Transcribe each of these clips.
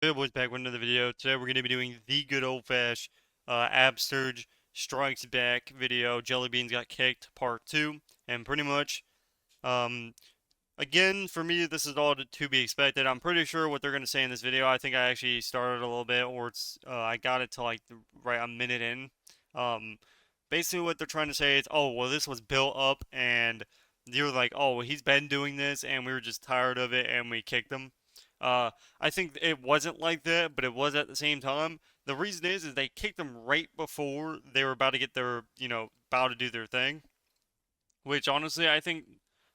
Hey boys, back with another video. Today we're going to be doing the good old-fashioned Absurge Strikes Back video. Jellybeans got kicked, part 2. And pretty much, um, again, for me, this is all to be expected. I'm pretty sure what they're going to say in this video. I think I actually started a little bit, or I got it to like right a minute in. Um, Basically what they're trying to say is, oh, well, this was built up, and you're like, oh, well, he's been doing this, and we were just tired of it, and we kicked him. I think it wasn't like that, but it was at the same time. The reason is they kicked them right before they were about to get their, about to do their thing. Which honestly, I think,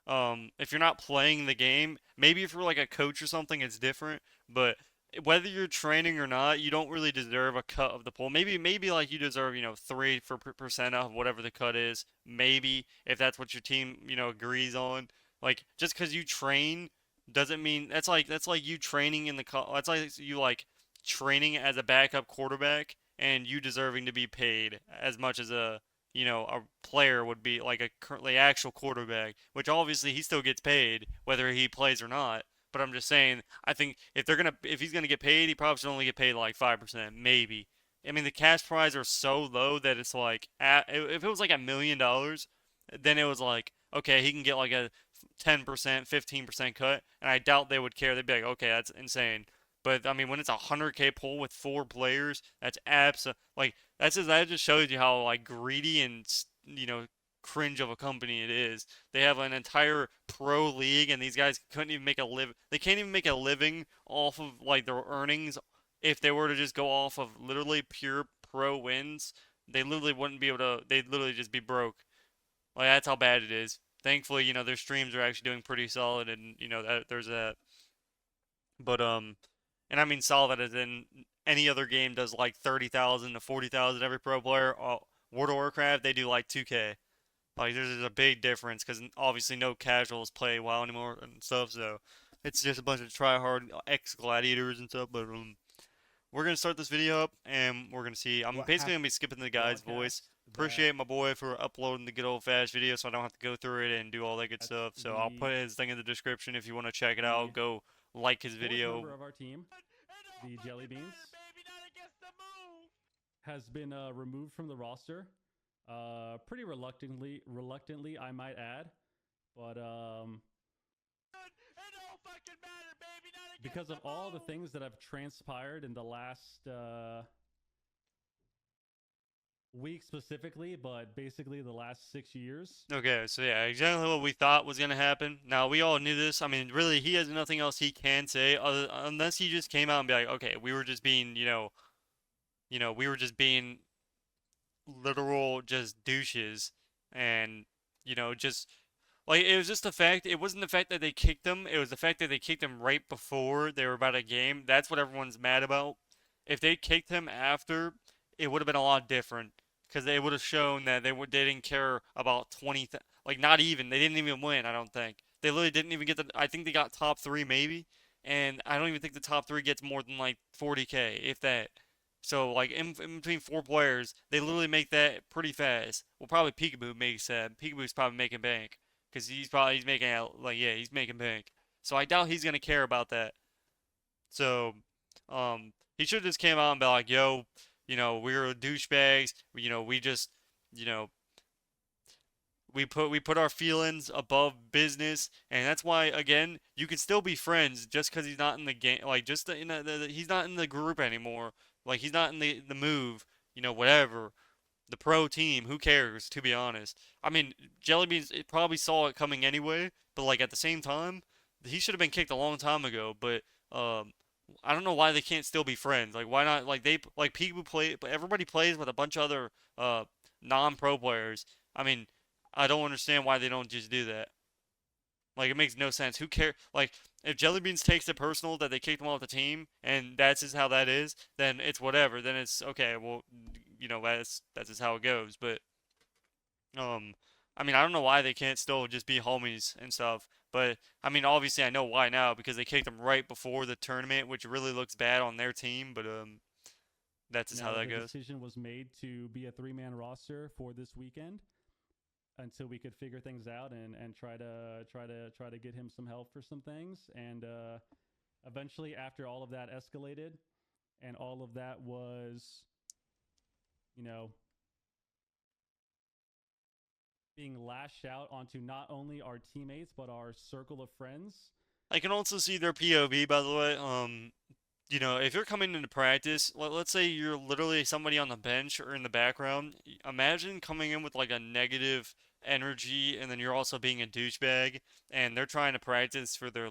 if you're not playing the game, maybe if you're like a coach or something, it's different. But whether you're training or not, you don't really deserve a cut of the pool. Maybe like you deserve, 3% of whatever the cut is. Maybe if that's what your team, agrees on. Like just because you train doesn't mean that's like you training in the that's like you like training as a backup quarterback and you deserving to be paid as much as a player would be like a currently actual quarterback, which obviously he still gets paid whether he plays or not. But I'm just saying, I think if he's gonna get paid, he probably should only get paid like 5%, maybe. I mean, the cash prize are so low that it's like, if it was like $1 million, then it was like, okay, he can get like a 10%, 15% cut, and I doubt they would care. They'd be like, okay, that's insane. But I mean, when it's a 100K pool with 4 players, that's like that just shows you how like greedy and cringe of a company it is. They have an entire pro league, and these guys couldn't even make a live. They can't even make a living off of like their earnings if they were to just go off of literally pure pro wins. They literally wouldn't be able to. They'd literally just be broke. Like that's how bad it is. Thankfully, their streams are actually doing pretty solid, and that there's that. But and I mean solid as in any other game does like 30,000 to 40,000 every pro player. World of Warcraft they do like 2K. Like there's a big difference because obviously no casuals play WoW anymore and stuff. So it's just a bunch of try hard ex gladiators and stuff. But we're gonna start this video up and we're gonna see. I'm What basically happened gonna be skipping the guy's voice. broadcast that Appreciate my boy for uploading the good old fashioned video so I don't have to go through it and do all that good that's stuff. So I'll put his thing in the description if you want to check it the out. Go like his fourth video. member of our team, the Jellybeans, has been removed from the roster. Pretty reluctantly, I might add, but because of all the things that have transpired in the last week specifically, but basically the last 6 years. Okay, so yeah, exactly what we thought was gonna happen. Now we all knew this. I mean, really, he has nothing else he can say unless he just came out and be like, okay, we were just being, we were just being literal just douches, and just like it was just the fact. It wasn't the fact that they kicked him. It was the fact that they kicked him right before they were about a game. That's what everyone's mad about. If they kicked him after, it would have been a lot different because they would have shown that they didn't care about 20 like not even they didn't even win. I don't think they literally didn't even get the. I think they got top three maybe, and I don't even think the top three gets more than like 40K if that. So like in between 4 players, they literally make that pretty fast. Well, probably Peekaboo makes that. Peekaboo's probably making bank because he's making out like yeah he's making bank. So I doubt he's gonna care about that. So he should have just came out and be like, yo, we were douchebags. We just you know we put our feelings above business, and that's why again you can still be friends just because he's not in the game, like just he's not in the group anymore, like he's not in the move, whatever. The pro team, who cares? To be honest, I mean, Jellybeans it probably saw it coming anyway, but like at the same time, he should have been kicked a long time ago. But um, I don't know why they can't still be friends. Like why not? Like they like Peekaboo play, but everybody plays with a bunch of other non-pro players. I mean, I don't understand why they don't just do that. Like it makes no sense. Who cares? Like if Jellybeans takes it personal that they kicked him off the team and that's just how that is, then it's whatever. Then it's okay. Well, that's just how it goes. But um, I mean, I don't know why they can't still just be homies and stuff. But I mean, obviously I know why now because they kicked him right before the tournament, which really looks bad on their team. But that's just how Now that the goes. decision was made to be a three-man roster for this weekend until we could figure things out and try to get him some help for some things. And Eventually, after all of that escalated and all of that was, you know, being lashed out onto not only our teammates but our circle of friends. I can also see their POV, by the way. You know, if you're coming into practice, let's say you're literally somebody on the bench or in the background, imagine coming in with like a negative energy and then you're also being a douchebag and they're trying to practice for their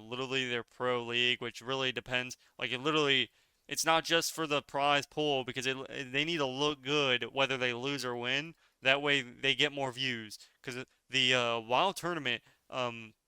pro league, which really depends. Like it literally, it's not just for the prize pool because they need to look good whether they lose or win. That way they get more views because the WoW tournament,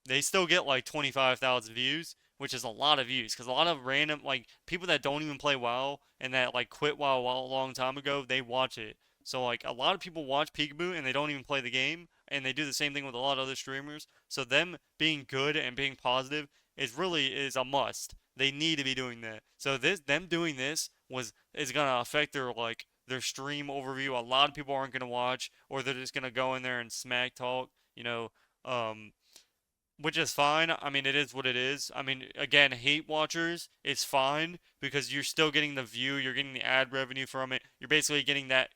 they still get like 25,000 views, which is a lot of views because a lot of random like people that don't even play WoW and that like quit WoW a long time ago, they watch it. So like a lot of people watch Peekaboo and they don't even play the game, and they do the same thing with a lot of other streamers. So them being good and being positive is a must. They need to be doing that. So them doing this is gonna affect their stream overview. A lot of people aren't gonna watch, or they're just gonna go in there and smack talk. Um, which is fine. I mean, it is what it is. I mean, again, hate watchers is fine because you're still getting the view, you're getting the ad revenue from it. You're basically getting that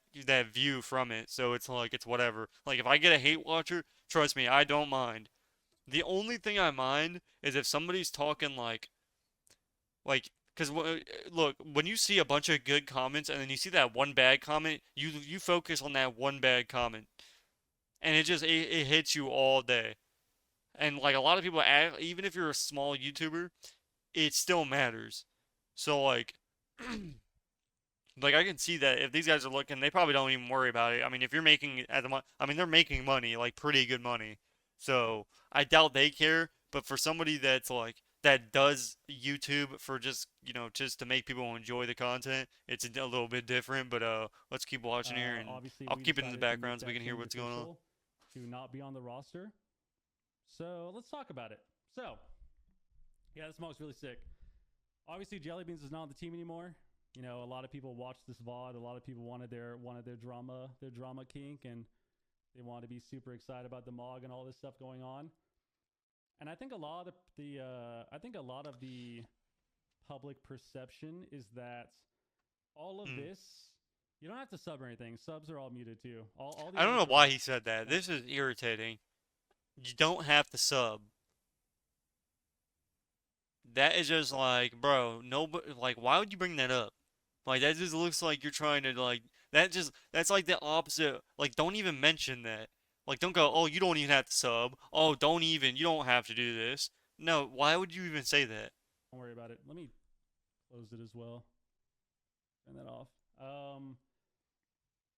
view from it. So it's like it's whatever. Like if I get a hate watcher, trust me, I don't mind. The only thing I mind is if somebody's talking like because look, when you see a bunch of good comments and then you see that one bad comment, you focus on that one bad comment, and it hits you all day. And like a lot of people, even if you're a small YouTuber, it still matters. So like I can see that if these guys are looking, they probably don't even worry about it. I mean, if you're making I mean, they're making money, like pretty good money. So I doubt they care. But for somebody that does YouTube for just to make people enjoy the content, it's a little bit different. But let's keep watching here, and Obviously, I'll we keep it in the decided to make background so we that can hear change what's going on. official to not be on the roster. So let's talk about it. So, yeah, this smoke's really sick. Obviously, Jellybeans is not on the team anymore. You know, a lot of people watched this VOD. A lot of people wanted their drama kink, and they wanted to be super excited about the MOG and all this stuff going on. And I think a lot of the public perception is that all of Hmm. this. You don't have to sub or anything. Subs are all muted too. All the I don't other know why drama. he said that. This is irritating. You don't have to sub. That is just like, bro, no, like, why would you bring that up? Like, that just looks like you're trying to, like, that's like the opposite. Like, don't even mention that. Like, don't go, oh, you don't even have to sub. Oh, you don't have to do this. No, why would you even say that? Don't worry about it. Let me close it as well. Turn that off.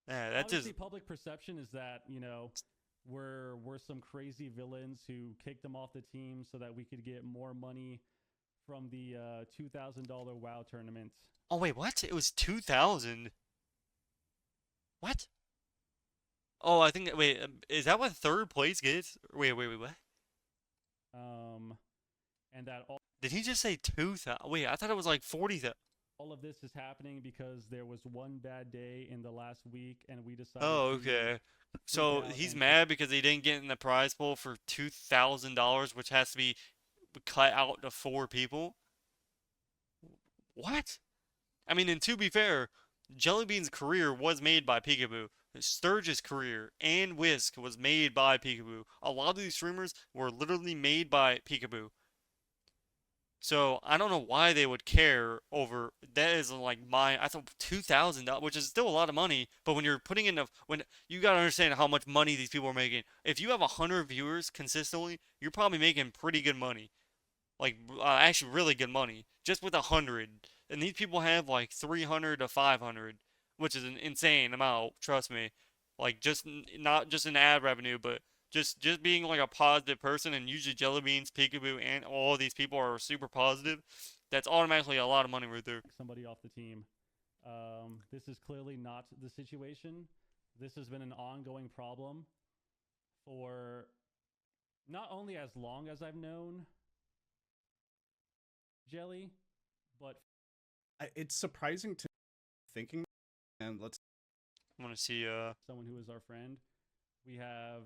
Yeah, that Obviously, just, public perception is that we're some crazy villains who kicked them off the team so that we could get more money from the $2,000 WoW tournament. oh, wait, what? It was 2,000. What? Oh, I think, wait, is that what third place gets? Wait, what? Um, and that Did he just say 2,000? Wait, I thought it was like 40,000. all of this is happening because there was one bad day in the last week, and we decided Oh, to okay. freak So out he's and mad because he didn't get in the prize pool for $2,000, which has to be cut out to four people. What? I mean, and to be fair, Jellybean's career was made by Peekaboo. Sturge's career and Whisk was made by Peekaboo. A lot of these streamers were literally made by Peekaboo. So I don't know why they would care over that is like I thought $2,000, which is still a lot of money, but when you're putting in when you gotta understand how much money these people are making. If you have 100 viewers consistently, you're probably making pretty good money. Like actually really good money just with 100. And these people have like 300 to 500, which is an insane amount, trust me. Like just not just in ad revenue, but just being like a positive person, and usually Jellybeans, Peekaboo, and all these people are super positive. That's automatically a lot of money right there. somebody off the team. This is clearly not the situation. This has been an ongoing problem for not only as long as I've known Jelly, but It's surprising to thinking, and let's I want to see someone who is our friend. We have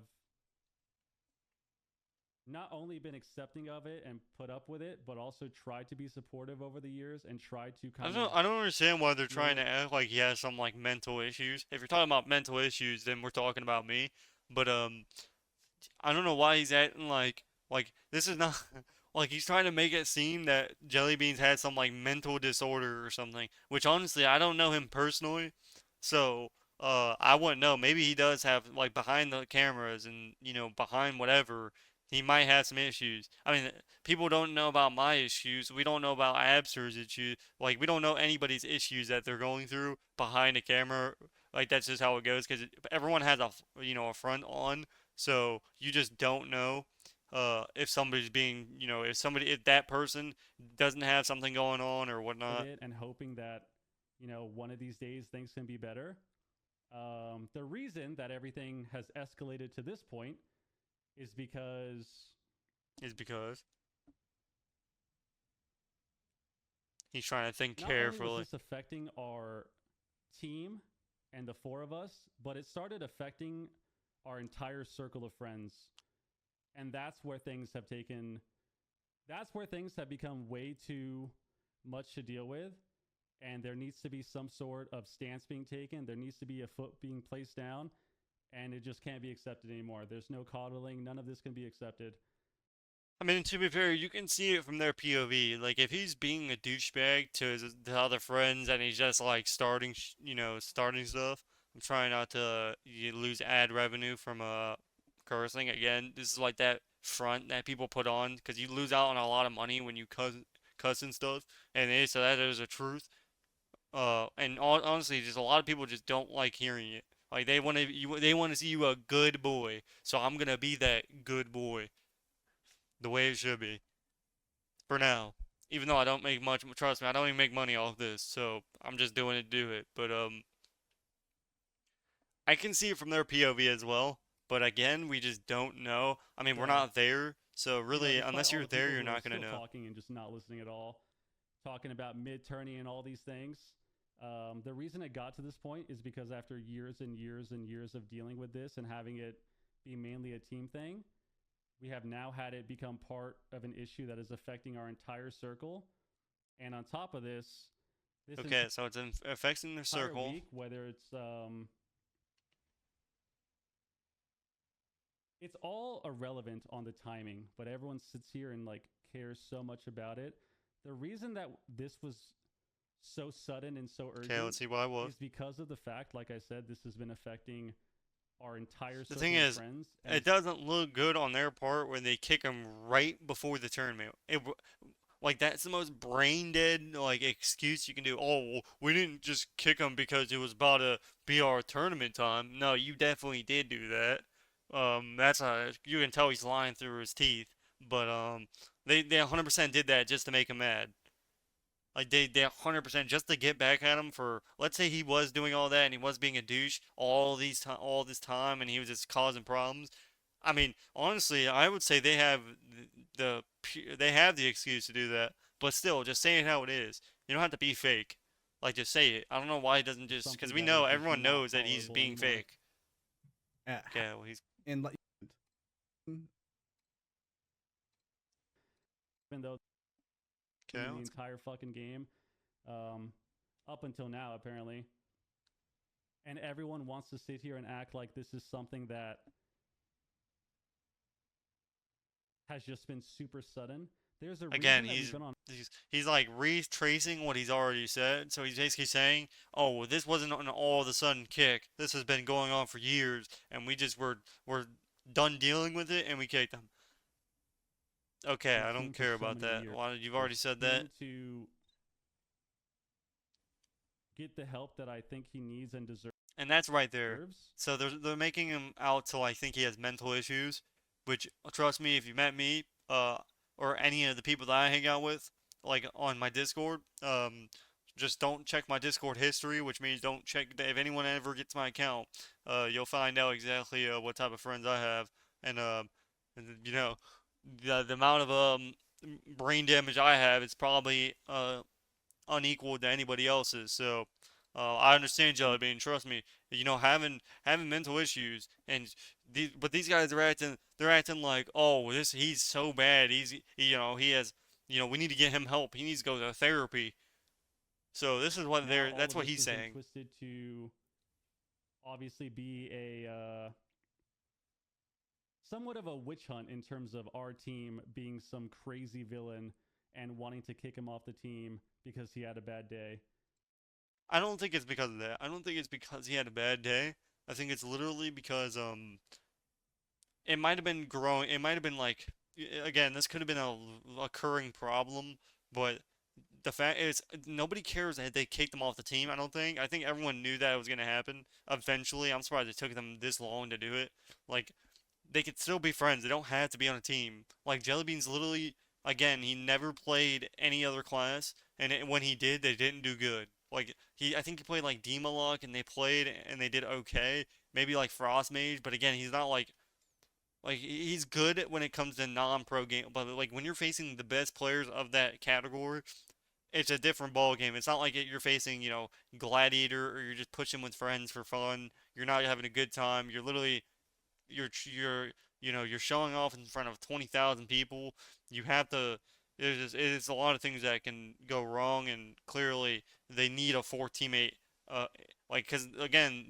not only been accepting of it and put up with it, but also tried to be supportive over the years and tried to I kind of don't I don't understand why they're deal trying with. to act like he has some like mental issues. If you're talking about mental issues, then we're talking about me. But I don't know why he's acting like this is not like he's trying to make it seem that Jellybeans had some like mental disorder or something. Which honestly, I don't know him personally, so I wouldn't know. Maybe he does have like behind the cameras and behind whatever he might have some issues. I mean, people don't know about my issues. We don't know about Abster's issues. Like we don't know anybody's issues that they're going through behind the camera. Like that's just how it goes because everyone has a front on, so you just don't know if somebody's being, if that person doesn't have something going on or With whatnot. it and hoping that one of these days things can be better. The reason that everything has escalated to this point is because Is because he's trying to think not only was carefully. this affecting our team and the four of us, but it started affecting our entire circle of friends. And that's where things have become way too much to deal with. And there needs to be some sort of stance being taken. There needs to be a foot being placed down. And it just can't be accepted anymore. There's no coddling. None of this can be accepted. I mean, to be fair, you can see it from their POV. Like, if he's being a douchebag to the other friends and he's just like starting stuff. I'm trying not to lose ad revenue from cursing. Again, this is like that front that people put on because you lose out on a lot of money when you cuss and stuff. And so that is a truth. And honestly, just a lot of people just don't like hearing it. Like they want to see you a good boy. So I'm gonna be that good boy, the way it should be for now. Even though I don't make much, trust me, I don't even make money off this. So I'm just doing it to do it. But I can see it from their POV as well. But again, we just don't know. I mean, we're So, not there, so really, despite unless all you're the there, people you're who are not gonna still know. talking and just not listening at all, talking about mid-tourney and all these things, the reason it got to this point is because after years and years and years of dealing with this and having it be mainly a team thing, we have now had it become part of an issue that is affecting our entire circle. And on top of this Okay, so it's affecting the entire circle. week, whether it's all irrelevant on the timing, but everyone sits here and like cares so much about it. The reason that this was so sudden and so Okay, urgent let's see why what. is because of the fact, like I said, this has been affecting our entire The circle thing of is, friends, and it doesn't look good on their part when they kick him right before the tournament. Like that's the most brain dead like excuse you can do. Oh, well, we didn't just kick him because it was about to be our tournament time. No, you definitely did do that. That's you can tell he's lying through his teeth. But they 100% did that just to make him mad. Like they 100% just to get back at him for, let's say he was doing all that and he was being a douche all this time and he was just causing problems. I mean, honestly, I would say they have they have the excuse to do that, but still, just saying how it is. You don't have to be fake. Like just say it. I don't know why he doesn't just because something we that know is just everyone not knows that he's tolerable being anymore. fake. Yeah, well he's and like Even though okay. in the entire fucking game, up until now apparently, and everyone wants to sit here and act like this is something that has just been super sudden. There's a Again, reason that we've been on he's like retracing what he's already said. So he's basically saying, "Oh, well, this wasn't an all of a sudden kick. This has been going on for years, and we just were done dealing with it, and we kicked them." Okay, the I team don't for care so about many that. years. Why you've already said that. Him to get the help that I think he needs and And that's right there. deserves. So they're making him out to like think he has mental issues, which trust me, if you met me, or any of the people that I hang out with, like on my Discord, just don't check my Discord history, which means don't check if anyone ever gets my account, you'll find out exactly what type of friends I have, and you know, the amount of brain damage I have is probably unequal to anybody else's. So I understand Jellybean. Trust me. You know, having mental issues, and but these guys are acting like, oh, this he's so bad. He has, we need to get him help. He needs to go to therapy. So this is what Now all that's of what this he's has been saying. twisted to obviously be a somewhat of a witch hunt in terms of our team being some crazy villain and wanting to kick him off the team because he had a bad day. I don't think it's because of that. I don't think it's because he had a bad day. I think it's literally because it might have been growing. It might have been like, again, this could have been a occurring problem, but the fact is nobody cares that they kicked them off the team. I don't think. I think everyone knew that it was gonna happen eventually. I'm surprised it took them this long to do it. Like, they could still be friends. They don't have to be on a team. Like, Jellybeans literally, again, he never played any other class, and when he did, they didn't do good. Like, I think he played like Demalock, and they played and they did okay. Maybe like Frost Mage, but again, he's not like he's good when it comes to non-pro game, but like when you're facing the best players of that category, it's a different ball game. It's not like you're facing, Gladiator, or you're just pushing with friends for fun. You're not having a good time. You're you're showing off in front of 20,000 people. You have to. It's a lot of things that can go wrong, and clearly they need a fourth teammate. Uh, because again,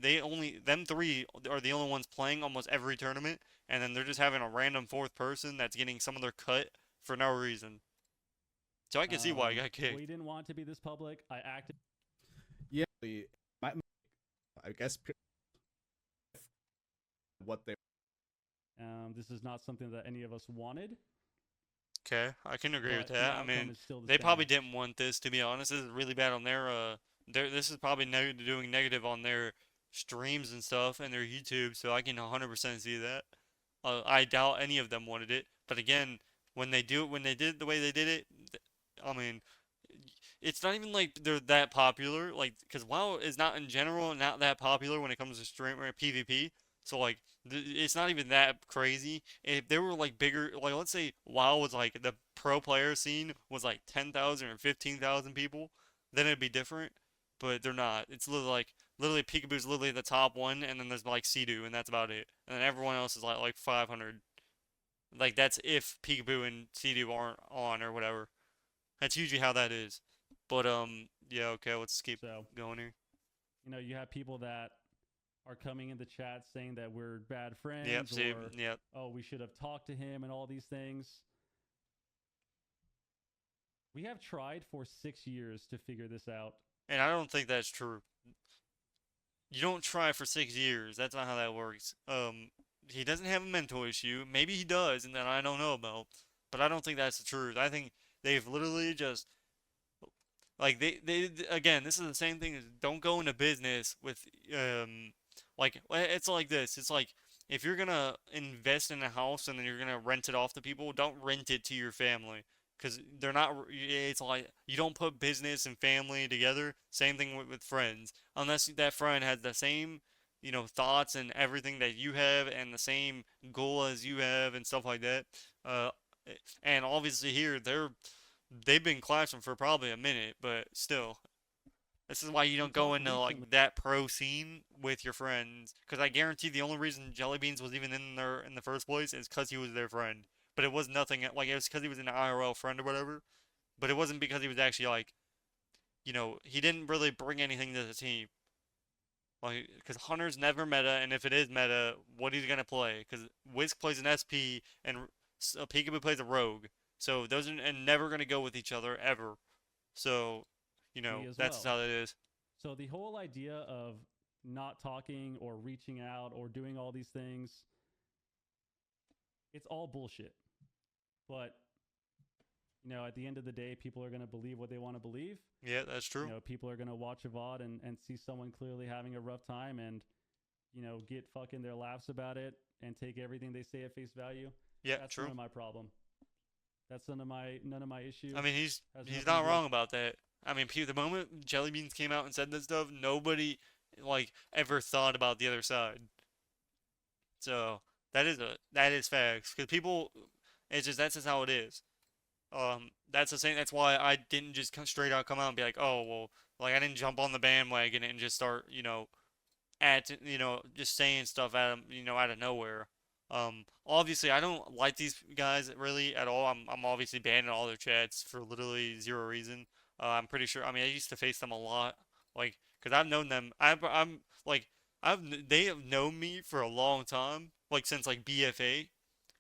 them three are the only ones playing almost every tournament, and then they're just having a random fourth person that's getting some of their cut for no reason. So I can see why he got We kicked. didn't want to be this public. I acted. Yeah, I guess what they This is not something that any of us wanted, Okay, I can agree with but the that. I outcome mean, is still the they probably same. didn't want this, to be honest. This is really bad on this is probably doing negative on their streams and stuff and their YouTube, so I can 100% see that. I doubt any of them wanted it, but again, when they did it the way they did it, I mean, it's not even like they're that popular, like, because WoW is not in general not that popular when it comes to stream or PvP. So like, it's not even that crazy. If there were like bigger, like let's say WoW was like the pro player scene was like 10,000 or 15,000 people, then it'd be different. But they're not. It's literally Peekaboo's literally the top one, and then there's like Sea and that's about it. And then everyone else is like 500. Like that's if Peekaboo and Sea aren't on or whatever. That's usually how that is. But yeah, okay, let's keep So, going here. you have people that are coming in the chat saying that we're bad Yep, friends see, or, yep. oh, we should have talked to him and all these things. We have tried for 6 years to figure this out. And I don't think that's true. You don't try for 6 years. That's not how that works. He doesn't have a mental issue. Maybe he does, and then I don't know about. But I don't think that's the truth. I think they've literally just like they again. This is the same thing as don't go into business with like it's like this. It's like if you're gonna invest in a house and then you're gonna rent it off to people, don't rent it to your family because they're not. It's like you don't put business and family together. Same thing with friends, unless that friend has the same thoughts and everything that you have and the same goal as you have and stuff like that. Uh, and obviously here they've been clashing for probably a minute, but still, this is why you We don't go talked into recently. like that pro scene with your friends. Because I guarantee the only reason Jellybeans was even in there in the first place is because he was their friend. But it was nothing like it was because he was an IRL friend or whatever. But it wasn't because he was actually like he didn't really bring anything to the team. Like, because Hunter's never meta, and if it is meta, what he's gonna play? Because Whisk plays an SP and Peekaboo plays a Rogue, so those are and never gonna go with each other ever. So, Me as that's just well. how it is. So the whole idea of not talking or reaching out or doing all these things, it's all bullshit. But at the end of the day, people are going to believe what they want to believe. Yeah, that's true. People are going to watch a VOD and see someone clearly having a rough time and, get fucking their laughs about it and take everything they say at face value. Yeah, That's true. none of my problem. That's none of my issue. I mean, Has he's nothing to not do wrong about that. I mean, the moment Jellybeans came out and said this stuff, nobody like ever thought about the other side. So that is facts because people, it's just that's just how it is. That's the same. That's why I didn't just straight out come out and be like, oh well, like I didn't jump on the bandwagon and just start, just saying stuff out of nowhere. Obviously I don't like these guys really at all. I'm obviously banning all their chats for literally zero reason. I'm pretty sure. I mean, I used to face them a lot, like, cause I've known them. I'm like, they have known me for a long time, like since like BFA.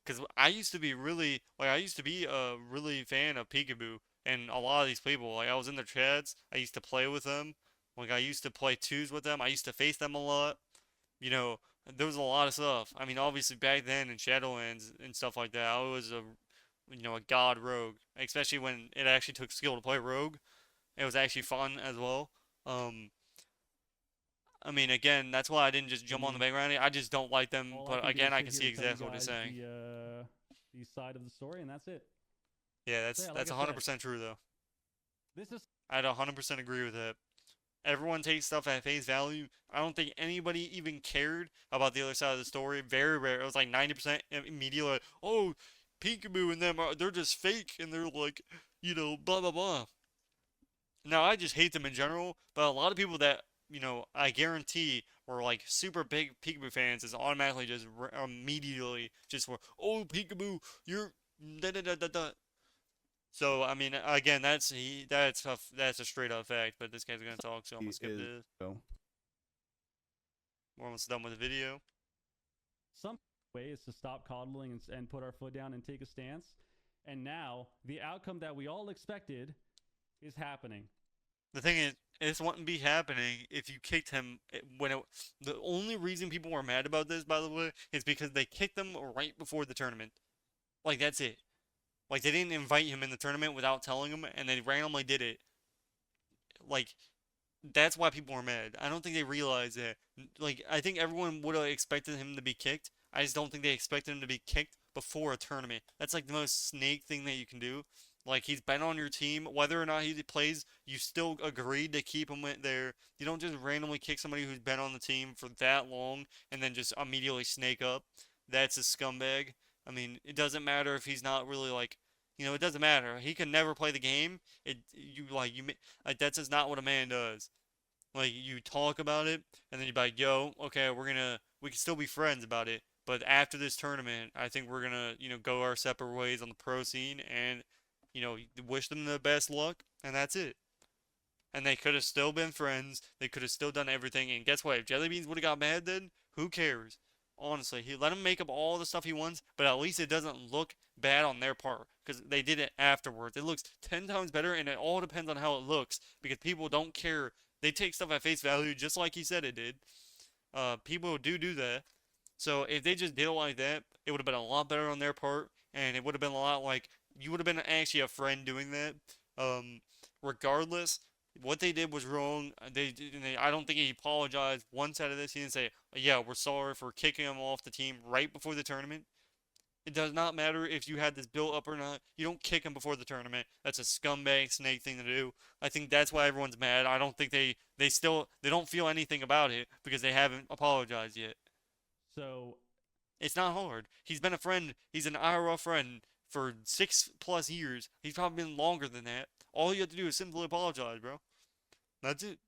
Cause I used to be a really fan of Peekaboo, and a lot of these people, like I was in their chats. I used to play with them. Like I used to play twos with them. I used to face them a lot. You know, there was a lot of stuff. I mean, obviously back then in Shadowlands and stuff like that, I was a god rogue. Especially when it actually took skill to play rogue. It was actually fun as well. Um, I mean, again, that's why I didn't just jump on the The bandwagon. I just don't like them. all I But can do again, is I sit can here see and tell you exactly what he's guys saying. the side of the story, and that's it. Yeah, So that's yeah, like that's I said, 100% true though. this is I'd 100% agree with that. Everyone takes stuff at face value. I don't think anybody even cared about the other side of the story. Very rare. It was like 90% immediately like, oh, Peekaboo and them they're just fake and they're like, blah blah blah. Now I just hate them in general, but a lot of people that I guarantee were like super big Peekaboo fans is automatically just immediately just were, oh you're da da da da da. So I mean, again, that's a straight up fact. But this guy's gonna talk, so I'm He gonna skip is this. so We're almost done with the video. some way is to stop coddling and put our foot down and take a stance. And now the outcome that we all expected is happening. The thing is, this wouldn't be happening if you kicked him the only reason people were mad about this, by the way, is because they kicked him right before the tournament. Like that's it. Like they didn't invite him in the tournament without telling him, and they randomly did it. Like that's why people were mad. I don't think they realized that. Like, I think everyone would have expected him to be kicked. I just don't think they expected him to be kicked before a tournament. That's like the most snake thing that you can do. Like, he's been on your team. Whether or not he plays, you still agreed to keep him there. You don't just randomly kick somebody who's been on the team for that long and then just immediately snake up. That's a scumbag. I mean, it doesn't matter if he's not really like, it doesn't matter. He can never play the game. That's just not what a man does. Like you talk about it, and then you're like, "Yo, okay, we can still be friends about it." But after this tournament, I think we're gonna, go our separate ways on the pro scene, and wish them the best luck, and that's it. And they could have still been friends. They could have still done everything. And guess what? If Jellybeans would have got mad then, who cares? Honestly, he let him make up all the stuff he wants, but at least it doesn't look bad on their part because they did it afterwards. It looks 10 times better, and it all depends on how it looks because people don't care. They take stuff at face value just like he said it did. People do that. So if they just did it like that, it would have been a lot better on their part, and it would have been a lot like you would have been actually a friend doing that. Um, Regardless, what they did was wrong. I don't think he apologized once out of this. He didn't say, "Yeah, we're sorry for kicking him off the team right before the tournament." It does not matter if you had this built up or not. You don't kick him before the tournament. That's a scumbag snake thing to do. I think that's why everyone's mad. I don't think they don't feel anything about it because they haven't apologized yet. So It's not hard. He's been a friend. He's an IRL friend for 6+ years. He's probably been longer than that. All you have to do is simply apologize, bro. That's it.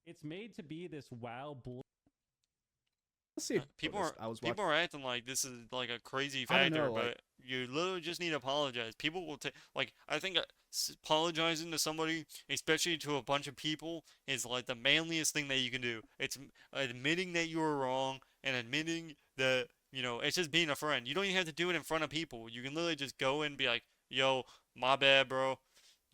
it's made to be this wow let's see if People noticed. are I was people watching. are acting like this is like a crazy I don't factor, know, like but you literally just need to apologize. People will take like I think apologizing to somebody, especially to a bunch of people, is like the manliest thing that you can do. It's admitting that you were wrong and admitting that it's just being a friend. You don't even have to do it in front of people. You can literally just go and be like, "Yo, my bad, bro."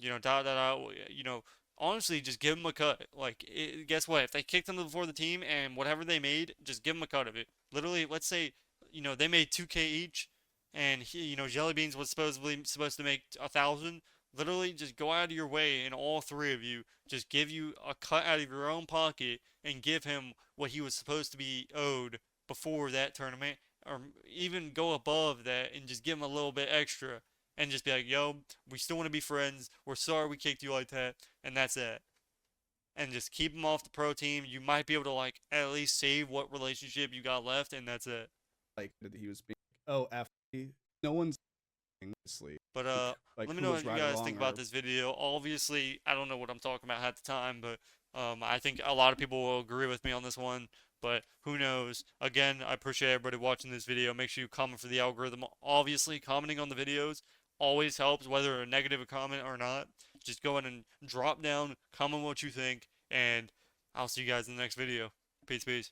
Da da da. Honestly, just give them a cut. Like, guess what? If they kicked them before the team and whatever they made, just give them a cut of it. Literally, let's say, they made 2K each, and Jellybeans was supposed to make 1,000. Literally, just go out of your way, and all three of you just give you a cut out of your own pocket and give him what he was supposed to be owed before that tournament, or even go above that and just give him a little bit extra and just be like, yo, we still want to be friends. We're sorry we kicked you like that, and that's it. And just keep him off the pro team. You might be able to like at least save what relationship you got left, and that's it. like that he was being oh F. No one's Sleep. But Like let me who know was what you right or guys wrong, think about or this video. Obviously, I don't know what I'm talking about at the time, but I think a lot of people will agree with me on this one. But who knows? Again, I appreciate everybody watching this video. Make sure you comment for the algorithm. Obviously, commenting on the videos always helps, whether a negative comment or not. Just go ahead and drop down, comment what you think, and I'll see you guys in the next video. Peace, peace.